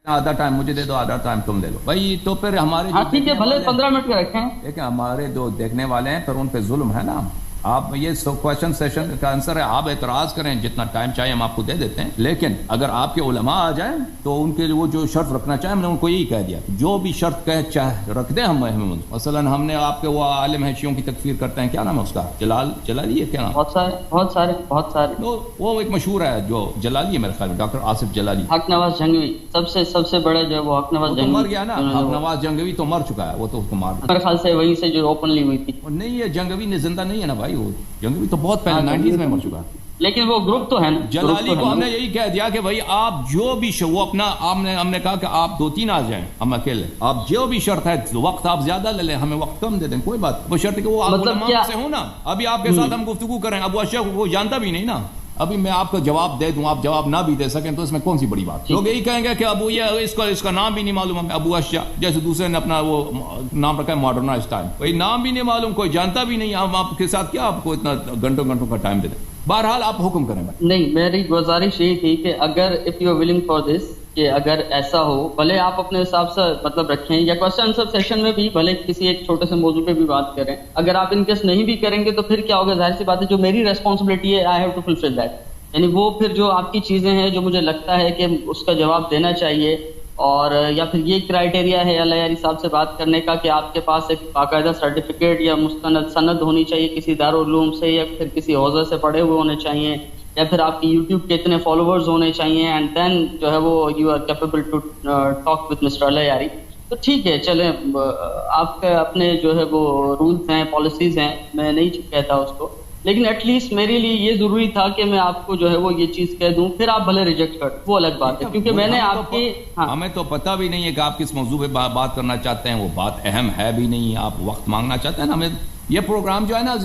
آدھا ٹائم مجھے دے دو, آدھا ٹائم تم دے دو بھائی. تو پھر ہمارے ٹھیک ہے بھلے 15 منٹ کا رکھیں. دیکھیں ہمارے جو دیکھنے والے ہیں پھر ان پہ ظلم ہے نا. آپ یہ کوشچن سیشن کا آنسر ہے, آپ اعتراض کریں جتنا ٹائم چاہیے ہم آپ کو دے دیتے ہیں, لیکن اگر آپ کے علماء آ جائیں تو ان کے وہ جو شرط رکھنا چاہیں ہم نے ان کو یہی کہہ دیا جو بھی شرط کہے چاہے رکھ دیں ہم. مثلا ہم نے آپ کے وہ عالم ہیں شیعوں کی تکفیر کرتے ہیں, کیا نام ہے اس کا, جلالی ہے کیا نام, بہت سارے وہ ایک مشہور ہے جو جلالی ہے میرے خیال میں, ڈاکٹر آصف جلالی. حق نواز جنگوی سب سے بڑا جو ہے وہ حق نواز جنگوی مر گیا نا. حق نواز جنگوی تو مر چکا ہے, وہ تو مار میرے خیال سے وہیں سے جو اوپنلی ہوئی تھی. نہیں یہ جنگوی نے زندہ نہیں ہے نا بھائی, وہ جنگوی تو بہت پہلے 90s میں مر چکا. لیکن وہ گروپ تو ہے نا. جلالی کو ہم نے یہی کہہ دیا کہ بھائی آپ جو بھی وہ اپنا ہم نے کہا کہ آپ 2-3 آ جائیں, ہم اکیلے, آپ جو بھی شرط ہے وقت آپ زیادہ لے لیں, ہمیں وقت کم دے دیں, کوئی بات. وہ شرط کہ وہ آپ علماء سے ہوں نا. ابھی آپ کے ساتھ ہم گفتگو کریں, ابو اشیاء کو کوئی جانتا بھی نہیں نا. ابھی میں آپ کو جواب دے دوں, آپ جواب نہ بھی دے سکیں تو اس میں کون سی بڑی بات. لوگ یہی کہیں گے کہ ابو یہ اس کا نام بھی نہیں معلوم ہمیں, ابو اشیاء, جیسے دوسرے نے اپنا وہ نام رکھا ہے ماڈرنائز ٹائم, کوئی نام بھی نہیں معلوم, کوئی جانتا بھی نہیں. ہم آپ کے ساتھ کیا آپ کو اتنا گھنٹوں کا ٹائم دے دیں. بہرحال آپ حکم کریں. نہیں, میری گزارش یہی تھی کہ اگر if you are willing for this, کہ اگر ایسا ہو بھلے آپ اپنے حساب سے مطلب رکھیں, یا کوشچن آنسر سیشن میں بھی بھلے کسی ایک چھوٹے سے موضوع پہ بھی بات کریں. اگر آپ ان کیس نہیں بھی کریں گے تو پھر کیا ہوگا, ظاہر سی بات ہے جو میری ریسپانسبلٹی ہے I have to fulfil that. یعنی وہ پھر جو آپ کی چیزیں ہیں جو مجھے لگتا ہے کہ اس کا جواب دینا چاہیے, اور یا پھر یہ کرائٹیریا ہے اللہ یاری صاحب سے بات کرنے کا کہ آپ کے پاس ایک باقاعدہ سرٹیفکیٹ یا مستند سند ہونی چاہیے کسی دارالعلوم سے, یا پھر کسی حوزے سے پڑھے ہوئے ہونے چاہیے, یا پھر آپ کی یوٹیوب کے اتنے فالوورز ہونے چاہیے, اینڈ دین جو ہے وہ you are capable to talk with mister Allah Yari. تو ٹھیک ہے, چلیں آپ کے اپنے جو ہے وہ رولز ہیں, پالیسیز ہیں, میں نہیں کہتا اس کو, لیکن ایٹ لیسٹ میرے لیے یہ ضروری تھا کہ میں آپ کو جو ہے وہ یہ چیز کہہ دوں. پھر آپ بھلے ریجیکٹ کر, وہ الگ بات ہے, کیونکہ میں نے آپ کی ہمیں تو پتہ بھی نہیں ہے کہ آپ کس موضوع پہ بات کرنا چاہتے ہیں, وہ بات اہم ہے بھی نہیں, آپ وقت مانگنا چاہتے ہیں نا. ہمیں یہ پروگرام جو ہے نا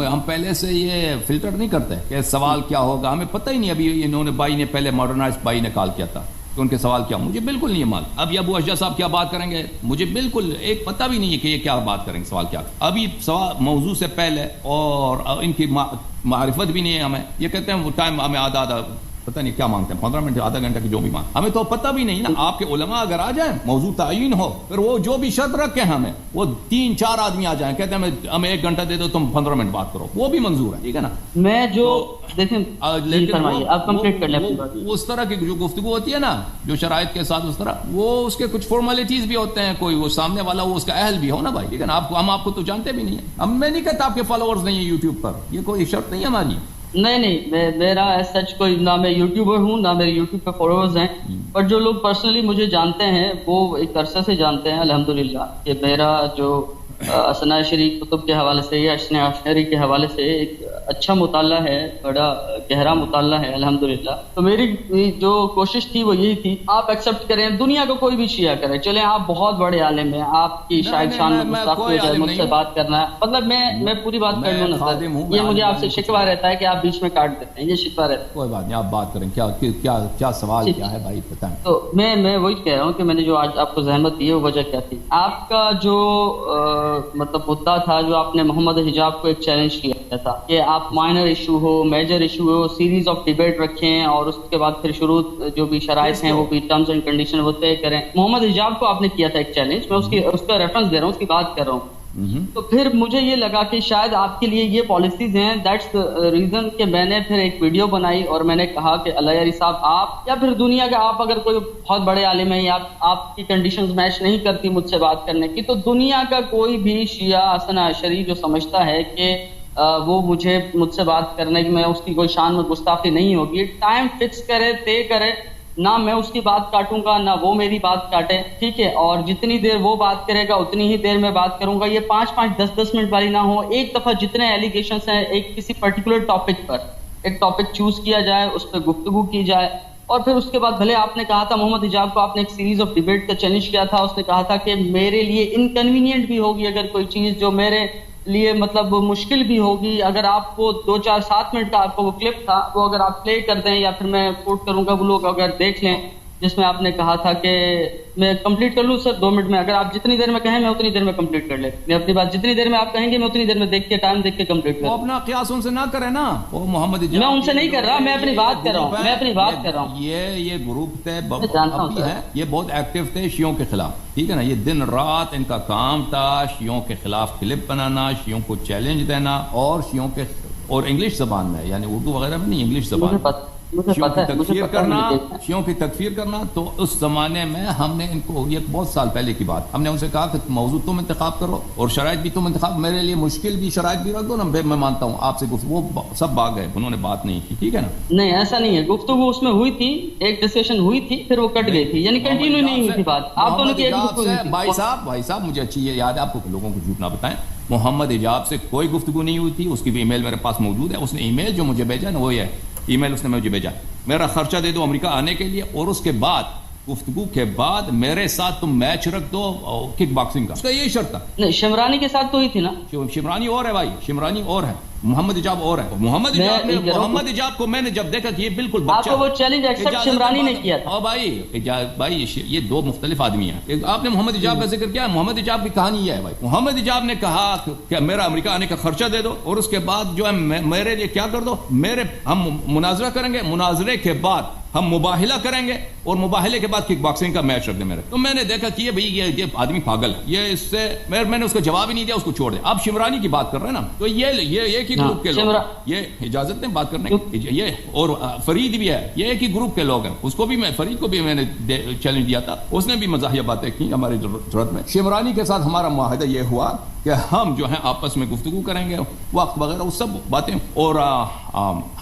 ہم پہلے سے یہ فلٹر نہیں کرتے کہ سوال کیا ہوگا, ہمیں پتہ ہی نہیں. ابھی انہوں نے بھائی نے پہلے ماڈرنائز بھائی نے کال کیا تھا کہ ان کے سوال کیا, مجھے بالکل نہیں ہے معلوم. اب یہ ابو اشیاء صاحب کیا بات کریں گے, مجھے بالکل ایک پتہ بھی نہیں ہے کہ یہ کیا بات کریں گے, سوال کیا. ابھی سوال موضوع سے پہلے اور ان کی معرفت بھی نہیں ہے ہمیں. یہ کہتے ہیں وہ ٹائم ہمیں آدھا پتہ نہیں کیا مانگتے ہیں, 15 منٹ آدھا گھنٹہ کی جو بھی مانگ, ہمیں تو پتہ بھی نہیں نا. آپ کے علماء اگر آ جائیں, موضوع تعین ہو, پھر وہ جو بھی شرط رکھیں ہمیں, وہ 3-4 آدمی آ جائیں, کہتے ہیں ہمیں 1 گھنٹہ دے دو, تم 15 منٹ بات کرو, وہ بھی منظور ہے, ٹھیک ہے نا. میں جو دیکھیں آپ کمپلیٹ کر لیں اس طرح کی جو گفتگو ہوتی ہے نا, جو شرائط کے ساتھ اس طرح, وہ اس کے کچھ فارمیلٹیز بھی ہوتے ہیں, کوئی وہ سامنے والا وہ اس کا اہل بھی ہو نا بھائی, ٹھیک ہے نا. ہم آپ کو تو جانتے بھی نہیں ہیں. میں نہیں کہتا آپ کے فالوورز نہیں ہیں یوٹیوب پر, یہ کوئی شرط نہیں ہے ہماری. نہیں, میرا ایز سچ کوئی نہ میں یوٹیوبر ہوں نہ میرے یوٹیوب پہ فالوورز ہیں, پر جو لوگ پرسنلی مجھے جانتے ہیں وہ ایک عرصے سے جانتے ہیں الحمدللہ کہ میرا جو اسنا شریف کتب کے حوالے سے یا اسنا شعری کے حوالے سے ایک اچھا مطالعہ ہے, بڑا گہرا مطالعہ ہے الحمدللہ. تو میری جو کوشش تھی وہ یہی تھی, آپ ایکسیپٹ کریں, دنیا کا کوئی بھی شیعہ کرے, چلیں آپ بہت بڑے عالم ہیں, آپ کی شاید شان میں گستاخی ہو جائے, مجھ سے بات کرنا ہے, مطلب میں پوری بات کر لوں نا, یہ مجھے آپ سے شکوہ رہتا ہے کہ آپ بیچ میں کاٹ دیتے ہیں, یہ شکوہ رہتا ہے. کوئی بات نہیں, آپ بات کریں, کیا سوال کیا ہے بھائی بتائیں. تو میں وہی کہہ رہا ہوں کہ میں نے جو آج آپ کو زحمت دی ہے وہ وجہ کیا تھی. آپ کا جو مطلب مدعا تھا, جو آپ نے محمد حجاب کو ایک چیلنج کیا تھا کہ آپ مائنر ایشو ہو, میجر ایشو ہو, سیریز آف ڈیبیٹ رکھیں, اور اس کے بعد پھر شروع جو بھی شرائط ہیں وہ بھی ٹرمز اینڈ کنڈیشن وہ طے کریں. محمد حجاب کو آپ نے کیا تھا ایک چیلنج, میں اس کا ریفرنس دے رہا ہوں, اس کی بات کر رہا ہوں. تو پھر مجھے یہ لگا کہ شاید آپ کے لیے یہ پالیسیز ہیں, دیٹس ریزن کہ میں نے پھر ایک ویڈیو بنائی اور میں نے کہا کہ اللہ یاری صاحب آپ یا پھر دنیا کے آپ اگر کوئی بہت بڑے عالم ہیں یا آپ کی کنڈیشنز میچ نہیں کرتی مجھ سے بات کرنے کی, تو دنیا کا کوئی بھی شیعہ حسن عشری جو سمجھتا ہے کہ وہ مجھ سے بات کرنے کی میں اس کی کوئی شان میں گستاخی نہیں ہوگی, ٹائم فکس کرے, طے کرے, نہ میں اس کی بات کاٹوں گا نہ وہ میری بات کاٹے, ٹھیک ہے. اور جتنی دیر وہ بات کرے گا اتنی ہی دیر میں بات کروں گا. یہ 5-5 10-10 منٹ والی نہ ہو, ایک دفعہ جتنے ایلیگیشنز ہیں ایک کسی پرٹیکولر ٹاپک پر ایک ٹاپک چوز کیا جائے, اس پہ گفتگو کی جائے. اور پھر اس کے بعد بھلے آپ نے کہا تھا محمد حجاب کو آپ نے ایک سیریز آف ڈیبیٹ کا چیلنج کیا تھا, اس نے کہا تھا کہ میرے لیے انکنوینئنٹ بھی ہوگی اگر کوئی چیز جو میرے لیے مطلب مشکل بھی ہوگی, اگر آپ کو 2-4-7 منٹ کا آپ کو وہ کلپ تھا وہ اگر آپ پلے کر دیں یا پھر میں کوٹ کروں گا, وہ لوگ اگر دیکھ لیں جس میں آپ نے کہا تھا کہ میں کمپلیٹ کر لوں سر 2 منٹ میں؟ اگر آپ جتنی دیر میں کہیں میں اتنی دیر میں کمپلیٹ کر لیں. میں اپنی بات جتنی دیر میں آپ کہیں گے میں اتنی دیر میں دیکھ کے ٹائم دیکھ کے کمپلیٹ کر وہ لوں. اپنا قیاس ان سے نہ کرے نا. وہ محمد اجاب میں ان سے نہیں کر رہا, میں اپنی بات کر رہا ہوں, میں اپنی بات کر رہا ہوں. یہ گروپ تھے جانتا ہوں ابھی ہے, یہ بہت ایکٹیو تھے شیعوں کے خلاف, ٹھیک ہے نا. یہ دن رات ان کا کام تھا شیعوں کے خلاف کلپ بنانا, شیعوں کو چیلنج دینا, اور شیعوں کے اور انگلش زبان میں, یعنی اردو وغیرہ میں نہیں, انگلش زبان میں شیعوں کی تکفیر کرنا, شیعوں کی تکفیر کرنا. تو اس زمانے میں ہم نے ان کو, یہ بہت سال پہلے کی بات, ہم نے ان سے کہا کہ موضوع تم انتخاب کرو اور شرائط بھی تم انتخاب, میرے لیے مشکل بھی شرائط بھی رکھ دو نا, میں مانتا ہوں آپ سے گفتگو, وہ سب بھاگ گئے, انہوں نے بات نہیں کی, ٹھیک ہے نا. نہیں ایسا نہیں ہے, گفتگو اس میں ہوئی تھی, ایک ڈسکشن ہوئی تھی, پھر وہ کٹ گئی تھی, یعنی کنٹینیو نہیں ہوئی تھی بات. آپ دونوں کی ایک گفتگو ہوئی تھی. بھائی صاحب مجھے اچھی یہ یاد ہے, آپ کو لوگوں کو جھوٹ نہ بتائیں, محمد حجاب سے کوئی گفتگو نہیں ہوئی تھی. اس کی بھی ای میل میرے پاس موجود ہے. اس نے ای میل جو مجھے بھیجا نا, وہ یہ ای میل اس نے مجھے بھیجا, میرا خرچہ دے دو امریکہ آنے کے لیے, اور اس کے بعد گفتگو کے بعد میرے ساتھ تم میچ رکھ دو کک باکسنگ کا. اس کا یہی شرط تھا. نہیں شمرانی کے ساتھ تو ہوئی تھی نا. شمرانی اور ہے بھائی, شمرانی اور ہے, محمد حجاب اور ہے. محمد حجاب کو میں نے جب دیکھا کہ یہ بالکل بچہ, آپ کو وہ چیلنج ایکسپٹ شمرانی نے کیا تھا. بھائی یہ دو مختلف آدمی ہیں. آپ نے محمد حجاب کا ذکر کیا, محمد حجاب کی کہانی یہ ہے بھائی. محمد حجاب نے کہا کہ میرا امریکہ آنے کا خرچہ دے دو, اور اس کے بعد جو ہے میرے لیے کیا کر دو, ہم مناظرہ کریں گے, مناظرے کے بعد ہم مباہلہ کریں گے, اور مباہلے کے بعد کک باکسنگ کا میچ رکھ دیں میرے. تو میں نے دیکھا کہ یہ آدمی پاگل ہے, یہ اس سے میں نے اس کو جواب ہی نہیں دیا, اس کو چھوڑ دیا. آپ شمرانی کی بات کر رہے ہیں نا, تو یہ ایک ہی گروپ کے لوگ, یہ اجازت دیں بات کرنے کی, یہ اور فرید بھی ہے, یہ ایک ہی گروپ کے لوگ ہیں. اس کو بھی فرید کو بھی میں نے چیلنج دیا تھا, اس نے بھی مزاحیہ باتیں کی ہماری ضرورت میں. شمرانی کے ساتھ ہمارا معاہدہ یہ ہوا کہ ہم جو ہیں آپس میں گفتگو کریں گے, وقت وغیرہ وہ سب باتیں, اور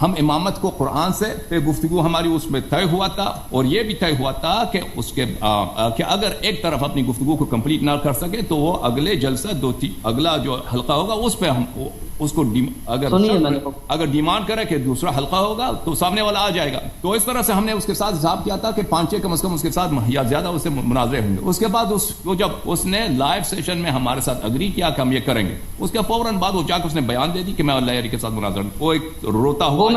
ہم امامت کو قرآن سے گفتگو ہماری اس میں طے ہوا تھا, اور یہ بھی طے ہوا تھا کہ اس کے کہ اگر ایک طرف اپنی گفتگو کو کمپلیٹ نہ کر سکے تو وہ اگلے جلسہ اگلا جو حلقہ ہوگا اس پہ ہم اس کو اگر ڈیمانڈ کرے کہ دوسرا حلقہ ہوگا تو سامنے والا آ جائے گا. تو اس طرح سے ہم نے اس کے ساتھ حساب کیا تھا کہ 5-6 کم از کم اس کے ساتھ یا زیادہ اس سے مناظرے ہوں گے. اس کے بعد جب اس نے لائیو سیشن میں ہمارے ساتھ اگری کیا کہ ہم یہ کریں گے, اس کے فوراً بعد وہ جا کے اس نے بیان دے دی کہ میں اللہ یاری کے ساتھ مناظر, وہ ایک روتا ہوا,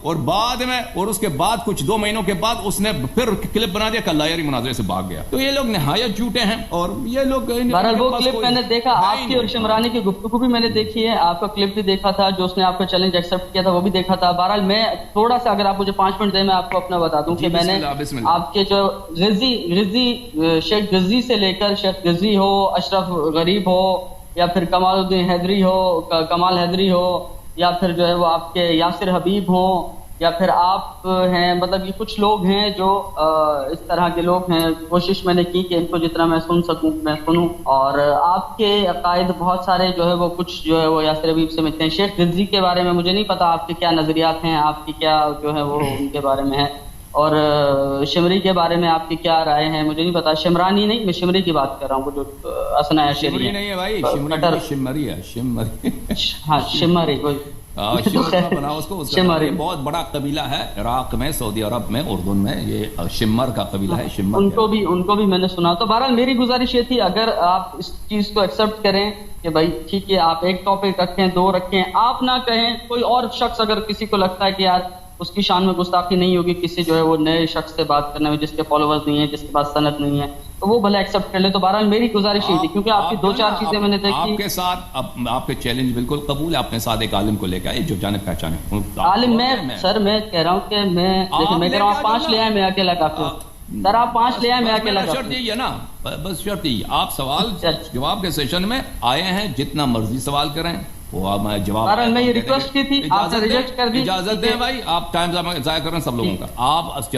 اور بعد میں, اور اس کے بعد کچھ 2 مہینوں کے بعد اس نے پھر کلپ بنا دیا کہ اللہ یاری مناظرے سے بھاگ گیا. تو یہ لوگ نہایت جھوٹے ہیں, اور یہ لوگ وہ کلپ میں نے دیکھا, آپ کی اور شمرانی کی گفتگو بھی میں نے دیکھی ہے, آپ کا کلپ بھی دیکھا تھا جو اس نے آپ کا چیلنج ایکسپٹ کیا تھا, وہ بھی دیکھا تھا. بہرحال میں تھوڑا سا, اگر آپ مجھے 5 منٹ دیں, میں آپ کو اپنا بتا دوں کہ میں نے آپ کے جو شیخ غزی سے لے کر شیخ غزی ہو, اشرف غریب ہو, یا پھر کمال الدین حیدری ہو, کمال حیدری ہو, یا پھر جو ہے وہ آپ کے یاسر حبیب ہوں, یا پھر آپ ہیں, مطلب یہ کچھ لوگ ہیں جو اس طرح کے لوگ ہیں. کوشش میں نے کی کہ ان کو جتنا میں سن سکوں میں سنوں, اور آپ کے عقائد بہت سارے جو ہے وہ کچھ جو ہے وہ یاسر حبیب سے ملتے ہیں. شیخ غزی کے بارے میں مجھے نہیں پتا آپ کے کیا نظریات ہیں, آپ کی کیا جو ہے وہ ان کے بارے میں ہے, اور شمری کے بارے میں آپ کی کیا رائے ہیں مجھے نہیں پتا. شمرانی نہیں, میں شمری کی بات کر رہا ہوں, جو اسنا شمری نہیں ہے بھائی, شمری ہے, شمری. ہاں شمری, کوئی بہت بڑا قبیلہ ہے عراق میں, سعودی عرب میں, اردن میں, یہ شمر کا قبیلہ ہے. شمر ان کو بھی میں نے سنا. تو بہرحال میری گزارش یہ تھی, اگر آپ اس چیز کو ایکسپٹ کریں کہ بھائی ٹھیک ہے, آپ ایک ٹاپک رکھیں, 2 رکھیں, آپ نہ کہیں, کوئی اور شخص اگر کسی کو لگتا ہے کہ یار اس کی شان میں گستاخی نہیں ہوگی کسی جو ہے وہ نئے شخص سے بات کرنے میں جس کے فالوورز نہیں ہیں, جس کے پاس سند نہیں ہے, تو وہ بھلے ایکسپٹ کر لے. تو بہرحال میری گزارش یہ تھی, کیونکہ آپ کی 2-4 چیزیں میں نے دیکھی. آپ کے ساتھ آپ کے چیلنج بالکل قبول ہے, اپنے ساتھ ایک عالم کو لے کے آئے جو جانے پہچانے. عالم میں سر, میں کہہ رہا ہوں کہ میں کہہ رہا ہوں آپ 5 لے آئے, میں اکیلا کافی ہوں. سر آپ 5 لے آئے, میں اکیلا کافی ہوں. شرط یہی ہے نا, بس شرط یہی, آپ سوال جواب کے سیشن میں آئے ہیں, جتنا مرضی سوال کریں, وہ میں جواب میں یہ ریکویسٹ کی تھی, آپ نے ریجیکٹ کر دی. اجازت دیں بھائی, آپ ٹائم ضائع کر رہے ہیں سب لوگوں کا. آپ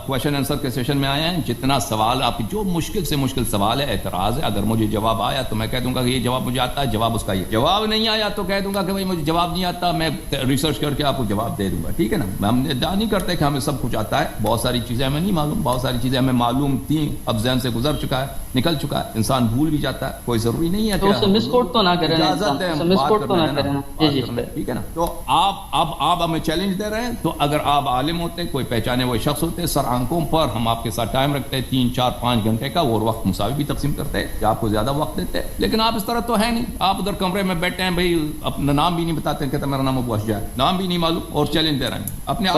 کویشچن آنسر کے سیشن میں آئے ہیں, جتنا سوال آپ جو مشکل سے مشکل سوال ہے, اعتراض ہے, اگر مجھے جواب آیا تو میں کہہ دوں گا کہ یہ جواب مجھے آتا ہے, جواب اس کا یہ. جواب نہیں آیا تو کہہ دوں گا کہ بھائی مجھے جواب نہیں آتا, میں ریسرچ کر کے آپ کو جواب دے دوں گا, ٹھیک ہے نا. ہم ادعا نہیں کرتے کہ ہمیں سب کچھ آتا ہے, بہت ساری چیزیں ہمیں نہیں معلوم, بہت ساری چیزیں ہمیں معلوم تھیں, اب ذہن سے گزر چکا ہے, نکل چکا ہے, انسان بھول بھی جاتا ہے, کوئی ضروری نہیں ہے. تو اسے مس کوٹ تو نہ کریں, اجازت ہے, کو میں کرنا. جی ٹھیک ہے نا. تو آپ ہمیں چیلنج دے رہے ہیں, تو اگر آپ عالم ہوتے, کوئی پہچانے ہوئے شخص ہوتے, سر آنکھوں پر ہم آپ کے ساتھ ٹائم رکھتے 3 4 5 گھنٹے کا, اور وقت مساوی بھی تقسیم کرتے کہ آپ کو زیادہ وقت دیتے. لیکن آپ اس طرح تو ہے نہیں, آپ ادھر کمرے میں بیٹھے ہیں بھائی, اپنا نام بھی نہیں بتاتے, کہتے میرا نام ابو اشجع ہے, نام بھی نہیں معلوم, اور چیلنج دے رہے ہیں اپنے.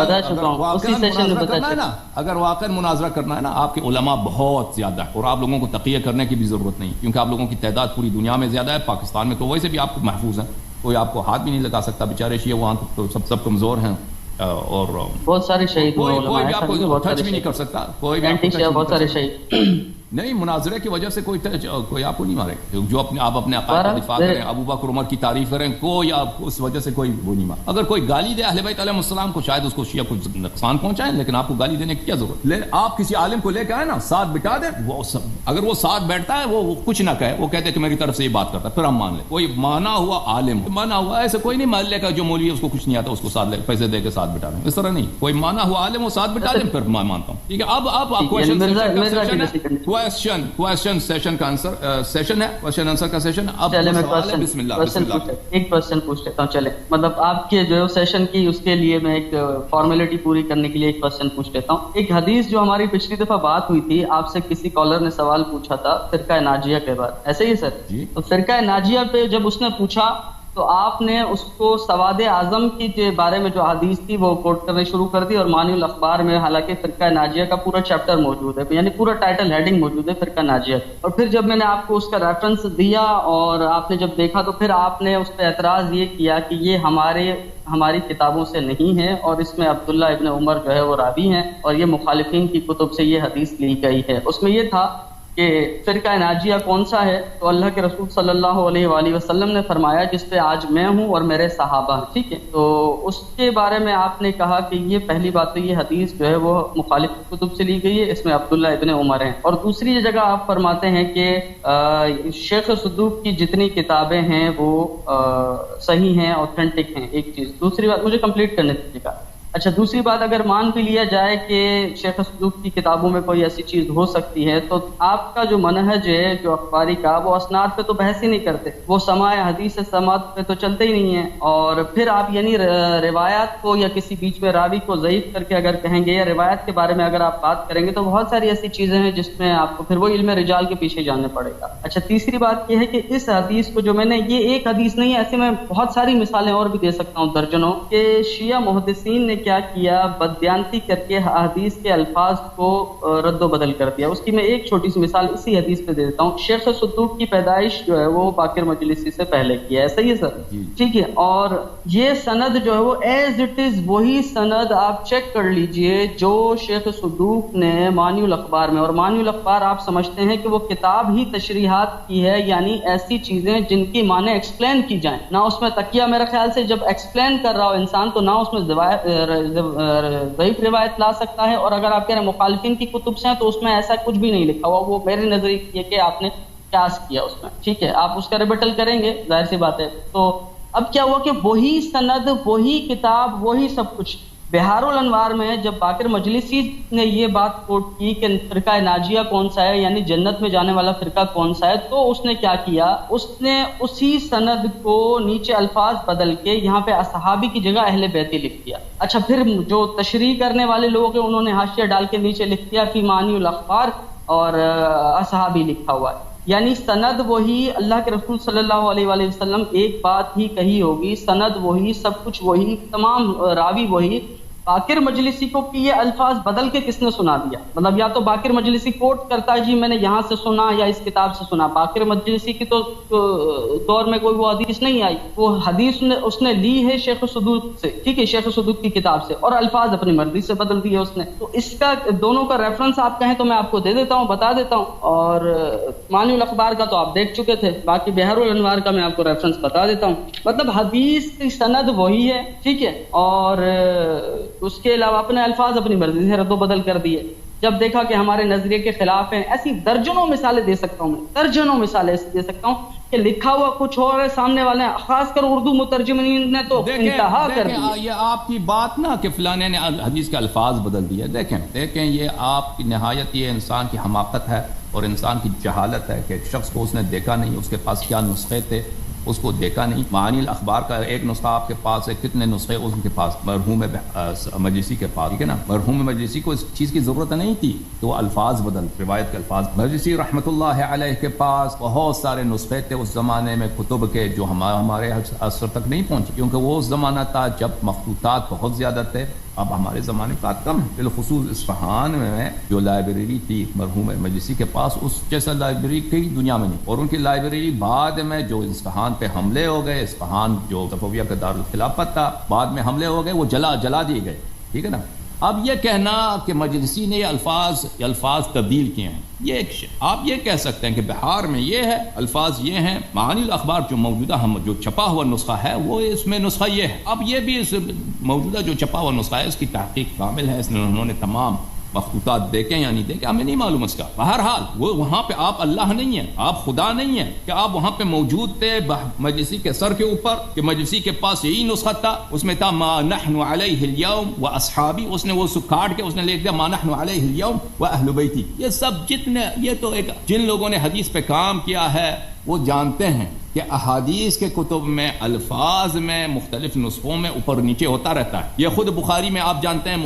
اگر واقعا مناظرہ کرنا ہے نا, آپ کے علماء بہت زیادہ ہے, اور آپ لوگوں کو تقیہ کرنے کی بھی ضرورت نہیں, کیونکہ آپ لوگوں کی تعداد پوری دنیا میں زیادہ ہے. پاکستان میں تو ویسے بھی آپ کو محفوظ ہیں, کوئی آپ کو ہاتھ بھی نہیں لگا سکتا, بیچارے شیعہ وہاں تو سب کمزور ہیں, اور بہت سارے شہید کوئی بھی آپ کو ٹچ بھی نہیں کر سکتا, کوئی بھی بہت سارے شہید نہیں. مناظرے کی وجہ سے کوئی آپ کو نہیں مارے, جو آپ اپنے عقائد کا دفاع کریں, ابو بکر عمر کی تعریف کریں, کوئی آپ اس وجہ سے کوئی وہ نہیں مارے. اگر کوئی گالی دے اہل بیت علیہ السلام کو, شاید اس کو شیعہ کو نقصان پہنچائے, لیکن آپ کو گالی دینے کی کیا ضرورت. آپ کسی عالم کو لے کے آئے نا, ساتھ بٹھا دیں, اگر وہ ساتھ بیٹھتا ہے, وہ کچھ نہ کہے, وہ کہتے کہ میری طرف سے یہ بات کرتا ہے, پھر ہم مان لیں. کوئی مانا ہوا عالم, مانا ہوا ایسے کوئی نہیں محلے کا جو مولوی اس کو کچھ نہیں آتا, اس کو ساتھ لے پیسے دے کے ساتھ بٹھا دیں, اس طرح نہیں. کوئی مانا ہوا عالم وہ ساتھ بٹھا دیں, پھر میں مانتا ہوں. ٹھیک ہے, اب کوشچن سیشن کا آنسر سیشن ہے, کوشچن آنسر کا سیشن. اب بسم اللہ ایک کوشچن پوچھ لیتا ہوں. چلے, مطلب آپ کے جو سیشن کی اس کے لیے میں ایک فارمیلٹی پوری کرنے کے لیے ایک کوشچن پوچھ لیتا ہوں. ایک حدیث جو ہماری پچھلی دفعہ بات ہوئی تھی, آپ سے کسی کالر نے سوال پوچھا تھا فرقہ ناجیہ کے بعد, ایسے ہی سر؟ تو فرقہ ناجیہ پہ جب اس نے پوچھا تو آپ نے اس کو سواد اعظم کی بارے میں جو حدیث تھی وہ کوٹ کرنے شروع کر دی, اور مانی الاخبار میں حالانکہ فرقہ ناجیہ کا پورا چیپٹر موجود ہے, یعنی پورا ٹائٹل ہیڈنگ موجود ہے فرقہ ناجیہ. اور پھر جب میں نے آپ کو اس کا ریفرنس دیا اور آپ نے جب دیکھا, تو پھر آپ نے اس پہ اعتراض یہ کیا کہ یہ ہماری کتابوں سے نہیں ہے, اور اس میں عبداللہ ابن عمر جو ہے وہ راوی ہیں, اور یہ مخالفین کی کتب سے یہ حدیث لی گئی ہے. اس میں یہ تھا کہ فرقہ ناجیہ کون سا ہے, تو اللہ کے رسول صلی اللہ علیہ وآلہ وسلم نے فرمایا جس پہ آج میں ہوں اور میرے صحابہ ہیں. ٹھیک ہے, تو اس کے بارے میں آپ نے کہا کہ یہ پہلی بات تو یہ حدیث جو ہے وہ مخالف کتب سے لی گئی ہے, اس میں عبداللہ ابن عمر ہیں. اور دوسری جگہ آپ فرماتے ہیں کہ شیخ صدوق کی جتنی کتابیں ہیں وہ صحیح ہیں, اوتھینٹک ہیں. ایک چیز. دوسری بات مجھے کمپلیٹ کرنے دیجیے گا. اچھا, دوسری بات, اگر مان بھی لیا جائے کہ شیخ صدوق کی کتابوں میں کوئی ایسی چیز ہو سکتی ہے, تو آپ کا جو منہج ہے جو اخباری کا, وہ اسناد پہ تو بحث ہی نہیں کرتے, وہ سماع حدیث سماعت پہ تو چلتے ہی نہیں ہیں. اور پھر آپ یعنی روایات کو یا کسی بیچ میں راوی کو ضعیف کر کے اگر کہیں گے, یا روایت کے بارے میں اگر آپ بات کریں گے, تو بہت ساری ایسی چیزیں ہیں جس میں آپ کو پھر وہ علم رجال کے پیچھے جانا پڑے گا. اچھا, تیسری بات یہ ہے کہ اس حدیث کو جو میں نے, یہ ایک حدیث نہیں ہے, ایسے میں بہت ساری مثالیں اور بھی دے سکتا ہوں, درجنوں, کہ شیعہ محدثین نے کیا کیا, بدیانتی کر کے حدیث کے الفاظ کو رد و بدل کر دیا. اس کی میں ایک چھوٹی سی مثال اسی حدیث پہ دے دیتا ہوں. شیخ صدوق کی پیدائش جو ہے وہ باقر مجلسی سے پہلے کی ہے, صحیح ہے سر؟ ٹھیک ہے, اور یہ سند جو ہے وہ ایز اٹ از وہی سند آپ چیک کر لیجئے جو شیخ صدوق نے مانی الاخبار میں, اور مانی الاخبار آپ سمجھتے ہیں کہ وہ کتاب ہی تشریحات کی ہے, یعنی ایسی چیزیں جن کی معنی ایکسپلین کی جائیں, نہ اس میں تکیہ. میرے خیال سے جب ایکسپلین کر رہا ہو انسان تو نہ اس میں ضعیف روایت لا سکتا ہے, اور اگر آپ کہہ رہے ہیں مخالفین کی کتب سے ہیں تو اس میں ایسا کچھ بھی نہیں لکھا ہوا. وہ میری نظریہ یہ کہ آپ نے قیاس کیا اس میں. ٹھیک ہے, آپ اس کا ریبٹل کریں گے, ظاہر سی بات ہے. تو اب کیا ہوا کہ وہی سند, وہی کتاب, وہی سب کچھ. بہار الانوار میں جب باقر مجلسی نے یہ بات کوٹ کی کہ فرقہ ناجیہ کون سا ہے, یعنی جنت میں جانے والا فرقہ کون سا ہے, تو اس نے کیا کیا, اس نے اسی سند کو نیچے الفاظ بدل کے یہاں پہ اصحابی کی جگہ اہل بیتی لکھ دیا. اچھا, پھر جو تشریح کرنے والے لوگ ہیں انہوں نے حاشیہ ڈال کے نیچے لکھ دیا فی معنی الاخبار, اور اصحابی لکھا ہوا ہے. یعنی سند وہی, اللہ کے رسول صلی اللہ علیہ وآلہ وسلم ایک بات ہی کہی ہوگی, سند وہی, سب کچھ وہی, تمام راوی وہی. باقر مجلسی کو کہ یہ الفاظ بدل کے کس نے سنا دیا, مطلب یا تو باقر مجلسی کوٹ کرتا ہے جی میں نے یہاں سے سنا یا اس کتاب سے سنا. باقر مجلسی کی تو دور میں کوئی وہ حدیث نہیں آئی, وہ حدیث اس نے لی ہے شیخ صدوق سے. ٹھیک ہے, شیخ صدوق کی کتاب سے, اور الفاظ اپنی مرضی سے بدل دیے اس نے. تو اس کا دونوں کا ریفرنس آپ کہیں تو میں آپ کو دے دیتا ہوں, بتا دیتا ہوں. اور مانی الاخبار کا تو آپ دیکھ چکے تھے, باقی بہار الانوار کا میں آپ کو ریفرنس بتا دیتا ہوں. مطلب حدیث کی سند وہی ہے, ٹھیک ہے, اور اس کے علاوہ اپنے الفاظ اپنی مرضی سے رد و بدل کر دیے. جب دیکھا کہ ہمارے نظریے کے خلاف ہیں, ایسی درجنوں مثالیں دے سکتا ہوں میں, درجنوں مثالیں ایسی دے سکتا ہوں کہ لکھا ہوا کچھ اور ہے, سامنے والے ہیں, خاص کر اردو مترجمین نے تو انتہا کر دی. یہ آپ کی بات نا کہ فلانے نے حدیث کے الفاظ بدل دیے, دیکھیں یہ آپ کی نہایت, یہ انسان کی حماقت ہے اور انسان کی جہالت ہے کہ ایک شخص کو اس نے دیکھا نہیں, اس کے پاس کیا نسخے تھے, اس کو دیکھا نہیں. معانی الاخبار کا ایک نسخہ آپ کے پاس ہے, کتنے نسخے ان کے پاس, مرحوم مجلسی کے پاس, ٹھیک ہے نا. مرحوم مجلسی کو اس چیز کی ضرورت نہیں تھی کہ وہ الفاظ بدل, روایت کے الفاظ. مجلسی رحمۃ اللہ علیہ کے پاس بہت سارے نسخے تھے اس زمانے میں کتب کے, جو ہمارے عصر تک نہیں پہنچے, کیونکہ وہ اس زمانہ تھا جب مخطوطات بہت زیادہ تھے. اب ہمارے زمانے کا کم ہے. بالخصوص اصفہان میں جو لائبریری تھی مرحوم مجلسی کے پاس, اس جیسا لائبریری کئی دنیا میں نہیں. اور ان کی لائبریری بعد میں جو اصفہان پہ حملے ہو گئے, اصفہان جو صفویہ کا دارالخلافت تھا, بعد میں حملے ہو گئے, وہ جلا دیے گئے, ٹھیک ہے نا. اب یہ کہنا کہ مجلسی نے یہ الفاظ تبدیل کیے ہیں, یہ آپ یہ کہہ سکتے ہیں کہ بہار میں یہ ہے, الفاظ یہ ہیں. معانی الاخبار جو موجودہ جو چھپا ہوا نسخہ ہے وہ اس میں نسخہ یہ ہے. اب یہ بھی اس موجودہ جو چھپا ہوا نسخہ ہے اس کی تحقیق کامل ہے, اس نے انہوں نے تمام مخطوطات دیکھے یا نہیں دیکھے ہمیں نہیں معلوم اس کا. بہرحال وہ وہاں پہ آپ اللہ نہیں ہیں, آپ خدا نہیں ہیں کہ آپ وہاں پہ موجود تھے مجلسی کے سر کے اوپر, کہ مجلسی کے پاس یہی نسخہ تھا, اس میں تھا ما نحن علیہ اليوم واصحابی, اس نے وہ کاٹ کے اس نے لکھ دیا ما نحن علیہ اليوم واہل بیتی. یہ سب جتنے, یہ تو ایک جن لوگوں نے حدیث پہ کام کیا ہے وہ جانتے ہیں کہ احادیث کے کتب میں الفاظ میں مختلف نسخوں میں اوپر نیچے ہوتا رہتا ہے. یہ خود بخاری میں آپ جانتے ہیں,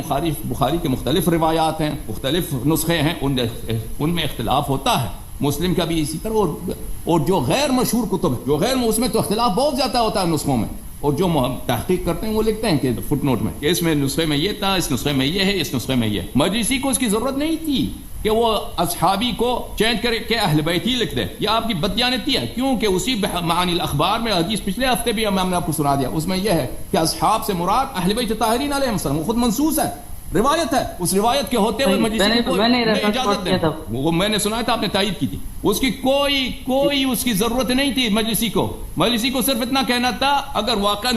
بخاری کے مختلف روایات ہیں, مختلف نسخے ہیں, ان میں اختلاف ہوتا ہے. مسلم کا بھی اسی طرح, اور جو غیر مشہور کتب ہے, جو غیر, اس میں تو اختلاف بہت زیادہ ہوتا ہے نسخوں میں. اور جو تحقیق کرتے ہیں وہ لکھتے ہیں کہ فٹ نوٹ میں کہ اس میں نسخے میں یہ تھا, اس نسخے میں یہ ہے, اس نسخے میں یہ. مجلسی کو اس کی ضرورت نہیں تھی کہ وہ اصحابی کو چینج کر کے اہل بیت ہی لکھ دے. یہ آپ کی بددیانتی ہے, کیونکہ اسی معانی الاخبار میں حدیث پچھلے ہفتے بھی ہم نے آپ کو سنا دیا, اس میں یہ ہے کہ اصحاب سے مراد اہل بیت طاہرین علیہم السلام, وہ خود منصوص ہے, روایت ہے. اس روایت کے ہوتے ہوئے مجلسی کو اجازت دیں, وہ میں نے سنا تھا, آپ نے تائید کی تھی. اس کی کوئی اس کی ضرورت نہیں تھی مجلسی کو. مجلسی کو صرف اتنا کہنا تھا, اگر واقعا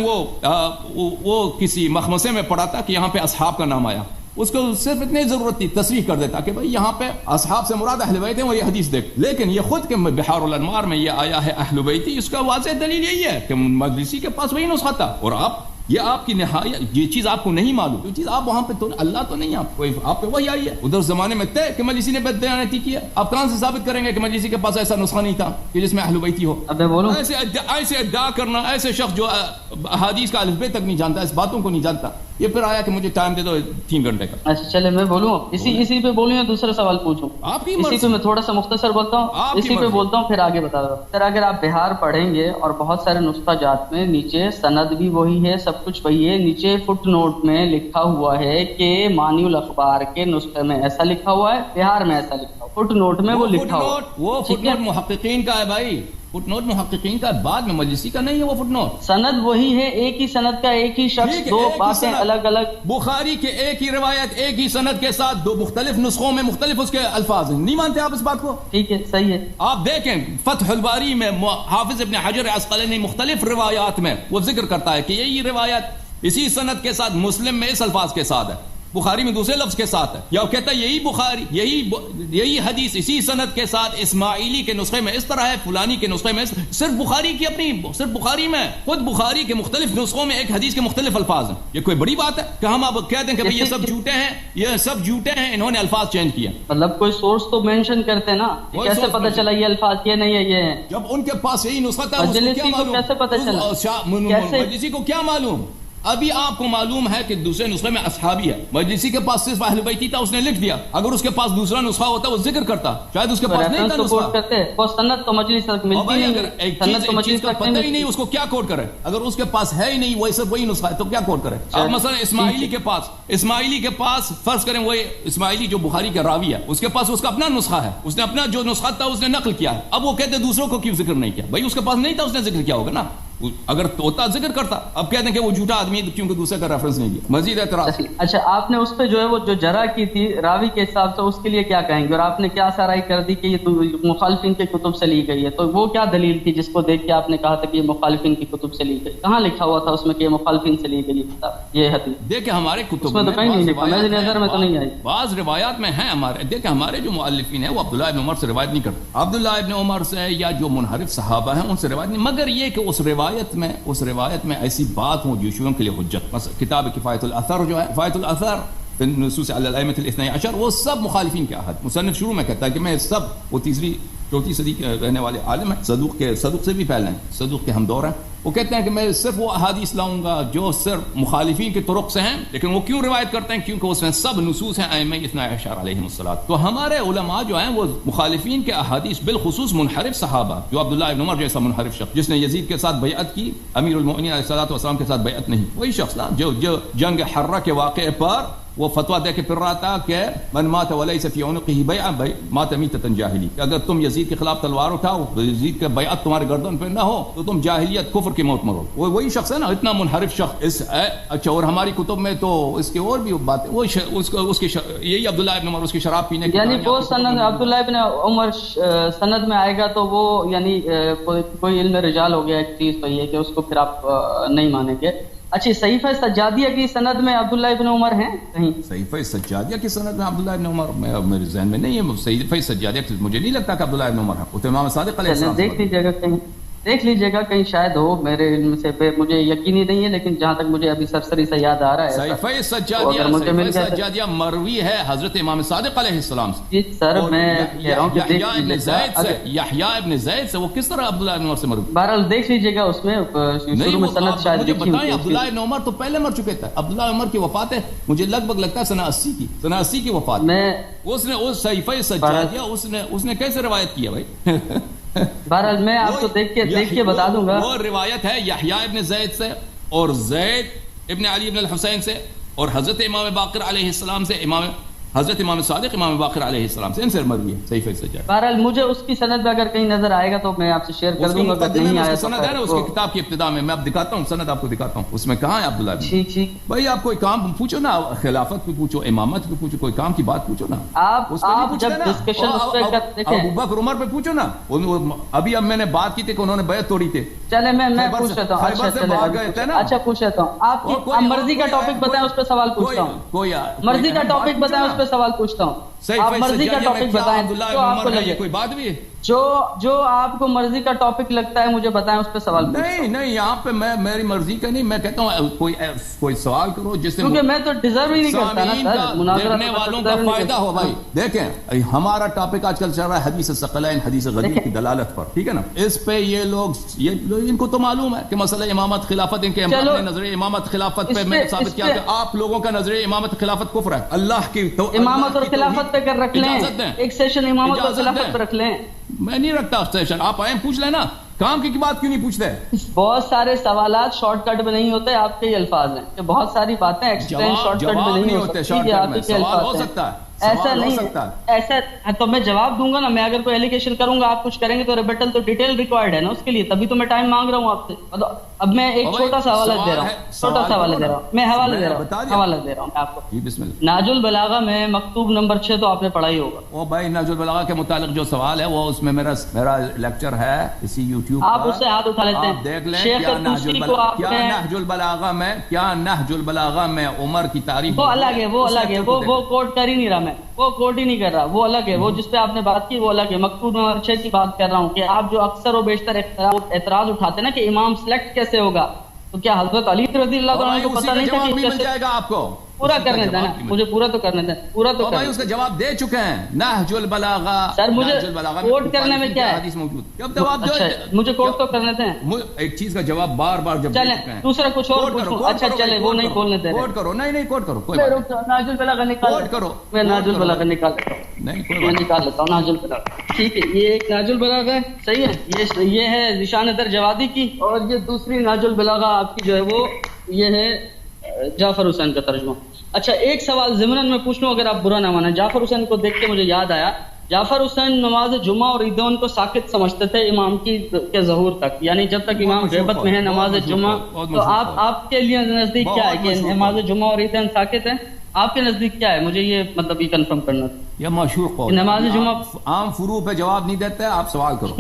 وہ کسی مخمسے میں پڑا تھا کہ یہاں پہ اصحاب کا نام آیا, اس کو صرف اتنی ضرورت تھی, تصریح کر دیتا کہ بھائی یہاں پہ اصحاب سے مراد اہل بیت ہیں اور یہ حدیث دیکھ. لیکن یہ خود کہ بحار الانوار میں یہ آیا ہے اہل بیتی, اس کا واضح دلیل یہی ہے کہ مجلسی کے پاس وہی نسخہ تھا. اور آپ کی نہایت یہ چیز آپ کو نہیں معلوم, یہ چیز آپ وہاں پہ تو اللہ تو نہیں, آپ پہ وہی آئی ہے. ادھر زمانے میں طے کہ مجلسی نے بددیانتی کیا. آپ کہاں سے ثابت کریں گے کہ مجلسی کے پاس ایسا نسخہ نہیں تھا کہ جس میں اہل بیتی ہو؟ ایسے ادعا کرنا, ایسے شخص جو احادیث کا الف ب تک نہیں جانتا, اس باتوں کو نہیں جانتا, یہ پھر آیا کہ مجھے ٹائم دے دو 3 گھنٹے کا. اچھا چلے میں بولوں, اسی پہ بولوں یا دوسرا سوال پوچھوں؟ اسی پہ میں تھوڑا سا مختصر بولتا ہوں, اسی پہ بولتا ہوں, پھر آگے بتا دو. سر اگر آپ بہار پڑھیں گے اور بہت سارے نسخہ جات میں نیچے سند بھی وہی ہے, سب کچھ وہی ہے, نیچے فٹ نوٹ میں لکھا ہوا ہے کہ مانی الاخبار کے نسخے میں ایسا لکھا ہوا ہے, بہار میں ایسا لکھا ہوا, فٹ نوٹ میں وہ لکھا ہوا. وہ فٹ نوٹ محققین کا ہے بھائی, فٹ نوٹ محققین کا, بعد میں مجلسی کا نہیں ہے وہ فٹ نوٹ. سند وہی ہے, ایک ہی سند کا ایک ہی شخص, دو باتیں الگ الگ. بخاری کے ایک ہی روایت ایک ہی سند کے ساتھ دو مختلف نسخوں میں مختلف اس کے الفاظ ہیں. نہیں مانتے آپ اس بات کو؟ ٹھیک ہے, صحیح ہے. آپ دیکھیں فتح الباری میں حافظ ابن حجر عسقلانی مختلف روایات میں وہ ذکر کرتا ہے کہ یہی روایت اسی سند کے ساتھ مسلم میں اس الفاظ کے ساتھ ہے, بخاری میں دوسرے لفظ کے ساتھ ہے. یا وہ کہتا ہے یہی بخاری یہی حدیث اسی سند کے ساتھ اسماعیلی کے نسخے میں اس طرح ہے, فلانی کے نسخے میں. صرف بخاری کی اپنی, صرف بخاری میں, خود بخاری کے مختلف نسخوں میں ایک حدیث کے مختلف الفاظ ہیں. یہ کوئی بڑی بات ہے کہ ہم اب کہہ دیں کہ یہ سب جھوٹے ہیں, یہ سب جھوٹے ہیں, انہوں نے الفاظ چینج کیا. مطلب کوئی سورس تو مینشن کرتے ہیں نا, کیسے پتہ چلا یہ الفاظ یہ نہیں ہے یہ ہے؟ جب ان کے پاس یہی نسخہ تھا, کیسے پتہ چلا؟ مجلسی کو کیا معلوم؟ ابھی آپ کو معلوم ہے کہ دوسرے نسخے میں اصحابی ہے, مجلسی کے پاس صرف اہل بیتی تھا, اس نے لکھ دیا. اگر اس کے پاس دوسرا نسخہ ہوتا وہ ذکر کرتا, شاید اس کے پاس نہیں تھا نسخہ. وہ سند تو مجلس تک ملتی نہیں, سند تو مجلس تک پتہ ہی نہیں, اس کو کیا کوٹ کرے؟ اگر اس کے پاس ہے ہی نہیں, وہ صرف وہی نسخہ ہے تو کیا کوٹ کرے؟ اب مثلا اسماعیلی کے پاس فرض کریں, وہ اسماعیلی جو بخاری کا راوی ہے, اس کے پاس اس کا اپنا نسخہ ہے, اس نے اپنا جو نسخہ تھا اس نے نقل کیا ہے. اب وہ کہتے دوسروں کو کیوں ذکر نہیں کیا؟ بھائی اس کے پاس نہیں تھا, اس نے ذکر کیا ہوگا نا. اگر ہوتا ذکر کرتا. اب کہتے ہیں کہ وہ جھوٹا آدمی کیونکہ دوسرے کا ریفرنس نہیں دیا. مزید اعتراض. اچھا, آپ نے اس پہ جو ہے وہ جو جرح کی تھی راوی کے حساب سے, اس کے لیے کیا کہیں گے؟ اور آپ نے کیا سرائی کر دی کہ یہ مخالفین کے کتب سے لی گئی ہے, تو وہ کیا دلیل تھی جس کو دیکھ کے آپ نے کہا تھا کہ یہ مخالفین کی کتب سے لی گئی؟ کہاں لکھا ہوا تھا اس میں کہ یہ مخالفین سے لی گئی یہ حدیث؟ دیکھیں ہمارے کتب میں تو کہیں نہیں لکھا, میری نظر میں تو نہیں آئی. بعض روایات میں ہیں ہمارے, دیکھیں ہمارے جو مؤلفین ہیں وہ عبداللہ ابن عمر سے روایت نہیں کرتے. عبداللہ ابن عمر سے یا جو منحرف صحابہ ہیں ان سے روایت نہیں, مگر یہ کہ اس روایت میں ایسی بات ہوں جو شیعوں کے لیے حجت. مثلا کتاب کفایت الاثر جو ہے, کفایت الاثر فی النصوص علی الائمۃ الاثنی عشر, وہ سب مخالفین کے عہد. مصنف شروع میں کہتا ہے کہ میں سب, وہ تیسری چوتھی صدی کے رہنے والے عالم ہیں، صدوق سے بھی پہلے ہیں، صدوق کے ہم دور ہیں. وہ کہتے ہیں کہ میں صرف وہ احادیث لاؤں گا جو صرف مخالفین کے طرق سے ہیں، لیکن وہ کیوں روایت کرتے ہیں؟ کیونکہ اس میں سب نصوص ہیں ائمہ اثنا عشر علیہم الصلوۃ. تو ہمارے علماء جو ہیں وہ مخالفین کے احادیث، بالخصوص منحرف صحابہ، جو عبداللہ ابن عمر جیسا منحرف شخص جس نے یزید کے ساتھ بیعت کی، امیر المؤمنین علیہ الصلوۃ والسلام کے ساتھ بیعت نہیں، وہی شخص نا جو جنگ حرہ کے واقعے پر وہ فتویٰ دے کے پھر رہا تھا کہ من مات ولیس فی عنقہ بیعۃ مات میتۃ جاہلی، کہ اگر تم یزید کے خلاف تلوار اٹھاؤ، یزید کے بیعت تمہارے گردن پہ نہ ہو تو تم جاہلیت کفر کی موت مرو. وہی شخص ہے نا، اتنا منحرف شخص. اچھا، اور ہماری کتب میں تو اس کی اور بھی باتیں، وہ اس کی یہی عبداللہ ابن عمر اس کی شراب پینے کی، یعنی وہ سند عبداللہ ابن عمر سند میں آئے گا تو وہ یعنی کوئی علم رجال ہو گیا. ایک چیز تو یہ کہ اس کو پھر آپ نہیں مانیں گے. اچھی صحیفہ سجادیہ کی سند میں عبداللہ ابن عمر ہیں کہیں؟ صحیفہ سجادیہ کی سند میں عبداللہ ابن عمر میرے ذہن میں نہیں ہے. صحیفہ سجادیہ مجھے نہیں لگتا کہ عبداللہ ابن عمر ہے. وہ تو امام صادق علیہ السلام. دیکھ لیجیے گا کہیں شاید ہو، میرے علم سے مجھے یقینی نہیں ہے، لیکن جہاں تک مجھے ابھی سرسری سے یاد آ رہا ہے صحیفہ سجادیہ مروی ہے حضرت امام صادق علیہ السلام سے. جی سر، میں کہہ رہا ہوں کہ یحییٰ ابن زید سے، وہ کس طرح عبداللہ ابن عمر سے مروی؟ بہرحال دیکھ لیجیے گا اس میں شروع میں سند شاید مجھے بتائیں. عبداللہ ابن عمر تو پہلے مر چکے تھے. عبداللہ عمر کی وفات ہے مجھے لگ بھگ لگتا ہے سنہ 80 کی وفات. میں اس نے اس صحیفہ سجادیہ اس نے کیسے روایت کیا بھائی؟ بہرحال میں آپ کو دیکھ کے بتا دوں گا. وہ روایت ہے یحییٰ ابن زید سے اور زید ابن علی ابن الحسین سے اور حضرت امام باقر علیہ السلام سے، حضرت امام صادق امام باقر علیہ السلام سے، ان سے مروی ہے صحیفہ سجادیہ. بہرحال مجھے اس کی سند میں اگر کہیں نظر آئے گا تو میں آپ سے شیئر کر دوں گا. اگر نہیں آیا سند ہے نا اس کی کتاب کی ابتدا میں اب دکھاتا ہوں سند، آپ کو دکھاتا ہوں اس میں کہاں ہے عبداللہ. ٹھیک بھائی آپ کوئی کام پوچھو نا، خلافت پہ پوچھو، امامت پہ پوچھو، کوئی کام کی بات پوچھو نا. آپ جب ڈسکشن ابوبکر عمر پہ پوچھو نا. ابھی اب میں نے بات کی تھی کہ انہوں نے بیعت توڑی تھی. چلے میں پوچھ لیتا ہوں. اچھا پوچھ لیتا ہوں. آپ کی مرضی کا ٹاپک بتائیں، اس پہ سوال پوچھتا ہوں. مرضی کا ٹاپک بتائیں، اس پہ سوال پوچھتا ہوں. آپ مرضی کا ٹاپک بتائیں جو آپ کو لگے. کوئی بات بھی ہے جو آپ کو مرضی کا ٹاپک لگتا ہے مجھے بتائیں، اس پہ سوال. نہیں یہاں پہ میں میری مرضی کا نہیں، میں کہتا ہوں کوئی سوال کرو جس سے، کیونکہ میں تو ڈیزرو ہی نہیں کرتا نا سر، دیکھنے والوں کا فائدہ ہو. بھائی دیکھیں ہمارا ٹاپک آج کل چل رہا ہے حدیث ثقلین، حدیث غریب کی دلالت پر، ٹھیک ہے نا. اس پہ یہ لوگ ان کو تو معلوم ہے کہ مسئلہ امامت خلافت، ان کے نظریہ امامت خلافت پہ میں نے ثابت کیا کہ آپ لوگوں کا نظریہ امامت خلافت کفر ہے. اللہ کی امامت اور خلافت پہ کر رکھ لیں ایک سیشن، امامت اور خلافت پہ رکھ لیں. میں نہیں رکھتا سیشن، آپ آئیں پوچھ لینا. کام کی بات کیوں نہیں پوچھتے؟ بہت سارے سوالات شارٹ کٹ میں نہیں ہوتے. آپ کے یہ الفاظ ہیں کہ بہت ساری باتیں ایکسپلین شارٹ کٹ میں نہیں ہوتے. سوال ہو سکتا ہے، ایسا نہیں ہے. ایسا تو میں جواب دوں گا نا. میں اگر کوئی ایلیگیشن کروں گا، آپ کچھ کریں گے تو ریبٹل تو ڈیٹیل ریکوائرڈ ہے نا اس کے لیے، تبھی تو میں ٹائم مانگ رہا ہوں آپ سے. اب میں ایک چھوٹا سا حوالہ دے رہا ہوں. میں حوالہ دے رہا ہوں آپ کو. نہج البلاغہ میں مکتوب نمبر 6 تو آپ نے پڑھا ہی ہوگا. وہ بھائی نہج البلاغہ کے متعلق جو سوال ہے وہ اس میں میرا لیکچر ہے اسی یوٹیوب پر، آپ اس سے ہاتھ اٹھا لیتے ہیں. دیکھ لیں کیا نہج البلاغہ میں عمر کی تعریف. وہ الگ ہے، وہ کوٹ کر ہی نہیں رہا میں، وہ کوٹ ہی نہیں کر رہا. وہ الگ ہے، وہ جس پہ آپ نے بات کی وہ الگ ہے. مکتوب نمبر 6 کی بات کر رہا ہوں کہ آپ جو اکثر و بیشتر اعتراض اٹھاتے ہیں نا کہ امام سلیکٹ کیسے ہوگا، تو کیا حضرت علی رضی اللہ عنہ کو پتہ نہیں تھا کہ مل جائے گا آپ کو؟ پورا کرنے دیں نا، مجھے پورا تو کرنے دیں. پورا تو بھائی اس کا جواب دے چکے ہیں. نہج البلاغہ سر مجھے کوٹ کرنے میں کیا ہے؟ حدیث موجود. جب جواب دو مجھے کوٹ تو کرنے دیں. ایک چیز کا جواب بار بار جب چلیں دوسرا کچھ اور پوچھو. اچھا چلے وہ نہیں کھولنے دیں. کوٹ کرو. نہیں کوٹ کرو. نہج البلاغہ نکال کوٹ کرو. میں نہج البلاغہ نکال لیتا ہوں. نہیں میں نکال لیتا ہوں نہج البلاغہ. ٹھیک ہے، یہ ایک نہج البلاغہ ہے، صحیح ہے. یہ ہے ذیشان در جوادی کی، اور یہ دوسری نہج البلاغہ آپ کی جو ہے وہ یہ ہے جعفر حسین کا ترجمہ. اچھا ایک سوال ضمناً میں پوچھ لوں اگر آپ برا نہ مانیں. جعفر حسین کو دیکھ کے مجھے یاد آیا، جعفر حسین نماز جمعہ اور عیدین کو ساقط سمجھتے تھے امام کے ظہور تک، یعنی جب تک امام غیبت میں ہے نماز جمعہ. تو آپ کے لیے نزدیک کیا ہے کہ نماز جمعہ اور عیدین ساقط ہیں؟ آپ کے نزدیک کیا ہے؟ مجھے یہ مطلب یہ کنفرم کرنا تھا. یہ مشہور قول، نماز جمعہ عام فروع پہ جواب نہیں دیتے، آپ سوال کرو.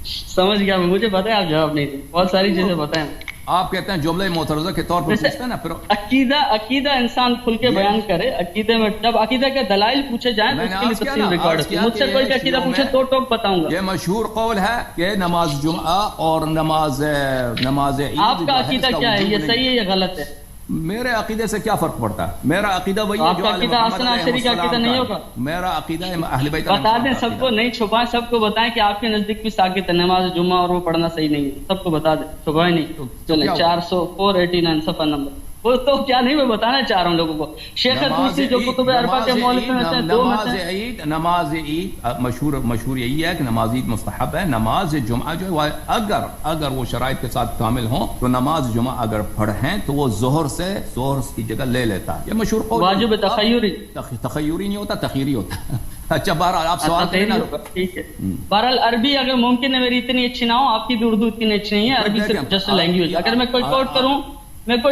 سمجھ گیا میں، مجھے پتا ہے آپ جواب نہیں دیں، بہت ساری چیزیں بتائیں. آپ کہتے ہیں جملہ معترضہ کے طور پر پوچھتے ہیں نا. پھر عقیدہ انسان کھل کے بیان کرے. عقیدے میں جب عقیدہ کے دلائل پوچھے جائیں تو اس کے لیے تفصیل ریکارڈ ہے. مجھ سے کوئی عقیدہ پوچھے تو ٹوک بتاؤں گا. یہ مشہور قول ہے کہ نماز جمعہ اور نماز عید. آپ کا عقیدہ کیا ہے؟ یہ صحیح ہے یا غلط ہے؟ میرے عقیدے سے کیا فرق پڑتا ہے؟ میرا عقیدہ وہی ہے آپ جو کا آل عقیدہ محمد حسن علیہ عشری کا السلام عقیدہ نہیں کا ہوگا؟ ہے۔ میرا عقیدہ ہے اہل بیت بتا دیں کا سب کو، عقیدہ۔ نہیں چھپائیں، سب کو بتائیں کہ آپ کے نزدیک بھی ساکت ہے، نماز جمعہ اور وہ پڑھنا صحیح نہیں ہے، سب کو بتا دیں، چھپائیں نہیں۔ چلیں 489 صفحہ نمبر، وہ تو کیا نہیں میں بتانا چاہ رہا ہوں لوگوں کو۔ شیخ طوسی جو کتب اربع کے مؤلف میں سے دو میں سے نماز عید مشہور یہی ہے کہ نماز عید مستحب ہے۔ نماز جمعہ جو ہے اگر وہ شرائط کے ساتھ کامل ہوں تو نماز جمعہ اگر پڑھیں تو وہ ظہر کی جگہ لے لیتا ہے، یہ مشہور قول ہے۔ واجب تخیری تخیری نہیں ہوتا، تخیری ہوتا ہے۔ اچھا بہرحال آپ سوال کریں نا۔ ٹھیک ہے، بہرحال عربی اگر ممکن ہے میری اتنی اچھی نہ ہو، آپ کی بھی اردو اتنی اچھی نہیں ہے، عربی صرف جسٹ لینگویج۔ اگر میں کوئی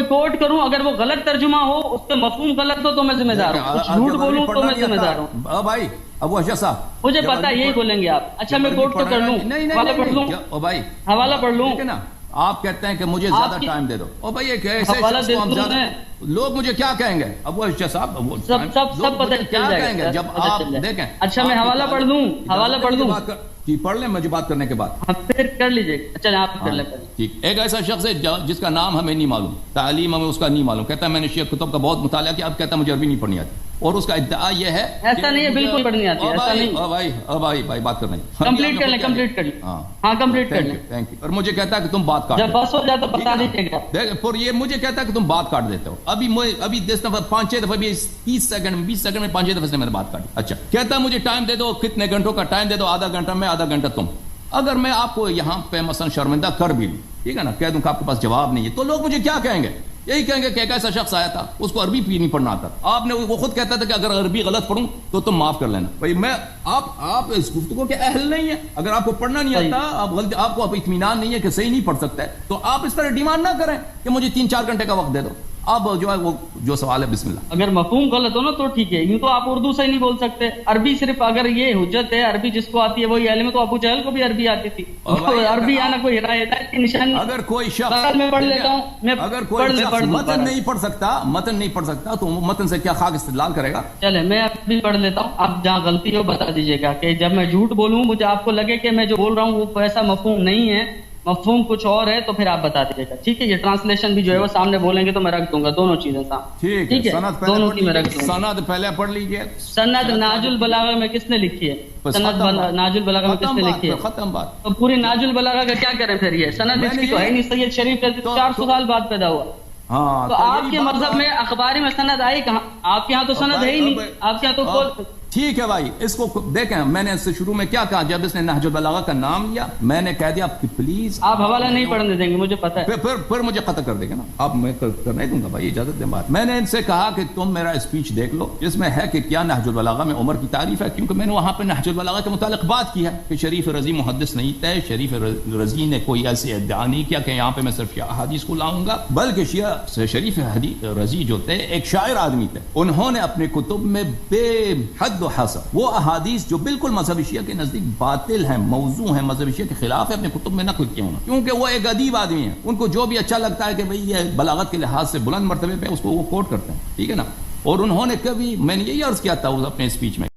کوٹ کروں اگر وہ غلط ترجمہ ہو، اس کا مفہوم غلط ہو تو میں ذمہ دار ہوں، کچھ جھوٹ بولوں تو میں ذمہ دار ہوں۔ بھائی ابو اشرف صاحب مجھے پتا ہے یہی بولیں گے آپ۔ اچھا میں کوٹ تو کر لوں، حوالہ پڑھ لوں، بھائی حوالہ پڑھ لوں نا۔ آپ کہتے ہیں کہ مجھے زیادہ ٹائم دے دو، او بھائی ایک ایسے شخص کو ہم زیادہ، لوگ مجھے کیا کہیں گے ابو اشرف صاحب؟ سب پتہ کیا کہیں گے جب آپ دیکھیں؟ اچھا میں حوالہ پڑھ دوں، حوالہ پڑھ دوں جی پڑھ لیں مجھے بات کرنے کے بعد، پھر کر لیجیے۔ اچھا آپ کر لیں۔ ٹھیک، ایک ایسا شخص ہے جس کا نام ہمیں نہیں معلوم، تعلیم ہمیں اس کا نہیں معلوم، کہتا ہے میں نے شیخ کتب کا بہت مطالعہ کیا، اب کہتا ہے مجھے عربی نہیں پڑھنی آتی، اور اس کا ادعا یہ ہے ایسا نہیں ہے، بالکل پڑھنی آتی ہے، ایسا نہیں۔ بھائی بات کرنا ہے، کمپلیٹ کر لیں، کمپلیٹ کر لیں، ہاں کمپلیٹ کر لیں۔ Thank you. اور مجھے کہتا ہے کہ تم بات کاٹ جب بس ہو جائے تو بتا دیجیے گا۔ دیکھ پھر یہ مجھے کہتا ہے کہ تم بات کاٹ دیتے ہو، ابھی 10 دفعہ 5-6 دفعہ بھی 30 سیکنڈ 20 سیکنڈ میں 5-6 دفعہ سے میں نے بات کاٹی۔ اچھا کہتا ہے مجھے ٹائم دے دو، کتنے گھنٹوں کا ٹائم دے دو، آدھا گھنٹہ میں آدھا گھنٹہ تم۔ اگر میں آپ کو یہاں پہ مثلا شرمندہ کر بھی لوں، ٹھیک ہے نا، کہہ دوں کہ آپ کے پاس جواب نہیں ہے، تو لوگ مجھے کیا کہیں گے؟ یہی کہیں گے کہ ایک ایسا شخص آیا تھا اس کو عربی بھی نہیں پڑھنا آتا، آپ نے وہ خود کہتا تھا کہ اگر عربی غلط پڑھوں تو تم معاف کر لینا۔ بھائی میں آپ اس گفتگو کے اہل نہیں ہے، اگر آپ کو پڑھنا نہیں آتا، آپ کو اطمینان نہیں ہے کہ صحیح نہیں پڑھ سکتے، تو آپ اس طرح ڈیمانڈ نہ کریں کہ مجھے 3-4 گھنٹے کا وقت دے دو۔ اب جو ہے وہ جو سوال ہے بسم اللہ۔ اگر مفہوم غلط ہو نا تو ٹھیک ہے، یوں تو آپ اردو سے نہیں بول سکتے، عربی صرف اگر یہ حجت ہے، عربی جس کو آتی ہے وہی علم ہے، تو ابو جہل کو بھی عربی آتی تھی، عربی آنا کوئی ہدایت کی نشانی۔ اگر کوئی شخص میں پڑھ لیتا ہوں، میں اگر کوئی شخص متن نہیں پڑھ سکتا تو متن سے کیا خاک استدلال کرے گا؟ چلے میں ابھی پڑھ لیتا ہوں، آپ جہاں غلطی ہو بتا دیجیے گا، کہ جب میں جھوٹ بولوں مجھے آپ کو لگے کہ میں جو بول رہا ہوں وہ ایسا مفہوم نہیں ہے، مفہوم کچھ اور ہے، تو پھر آپ بتا دیجیے گا، ٹھیک ہے؟ یہ ٹرانسلیشن بھی جو ہے وہ سامنے بولیں گے تو میں رکھ دوں گا، دونوں چیزیں سامنے، ٹھیک ہے؟ دونوں کی میں رکھ دوں گا۔ سند پہلے پڑھ لیجیے۔ سند ناج البلاغہ میں کس نے لکھی ہے؟ سند ناج البلاغہ میں کس نے لکھی ہے؟ ختم بات۔ تو پوری ناج البلاغہ کا کیا کریں پھر؟ یہ سند اس کی تو ہے نہیں، سید شریف 400 سال بعد پیدا ہوا، ہاں تو آپ کے مذہب میں اخباری میں سند آئی کہاں؟ آپ کے ہاں تو سند ہے ہی نہیں، آپ کے ہاں تو ٹھیک ہے بھائی، اس کو دیکھیں، میں نے اس سے شروع میں کیا کہا، جب اس نے نہج البلاغہ کا نام لیا میں نے کہہ دیا پلیز آپ حوالہ نہیں پڑھنے دیں گے، مجھے پتا ہے، پھر مجھے قطع کر دے گا نا آپ، میں کر نہیں دوں گا بھائی، اجازت دیں بات۔ میں نے ان سے کہا کہ تم میرا اسپیچ دیکھ لو، جس میں ہے کہ کیا نہج البلاغہ میں عمر کی تعریف ہے، کیونکہ میں نے وہاں پہ نہج البلاغہ کے متعلق بات کی ہے کہ شریف رضی محدث نہیں تھے، شریف رضی نے کوئی ایسی ادعا نہیں کیا کہ یہاں پہ میں صرف شیعہ حدیث کو لاؤں گا، بلکہ شریف رضی جو تھے ایک شاعر آدمی تھے، انہوں نے اپنے کتب میں بے حد و حصر وہ احادیث جو بالکل مذہب شیعہ کے نزدیک باطل ہیں، موضوع ہیں، مذہب شیعہ کے خلاف ہے، اپنے کتب میں نقل کیا ہونا، کیونکہ وہ ایک ادیب آدمی ہیں، ان کو جو بھی اچھا لگتا ہے کہ بھئی یہ بلاغت کے لحاظ سے بلند مرتبے پہ اس کو وہ کوٹ کرتے ہیں، ٹھیک ہے نا۔ اور انہوں نے کبھی، میں نے یہی عرض کیا تھا اپنے اسپیچ میں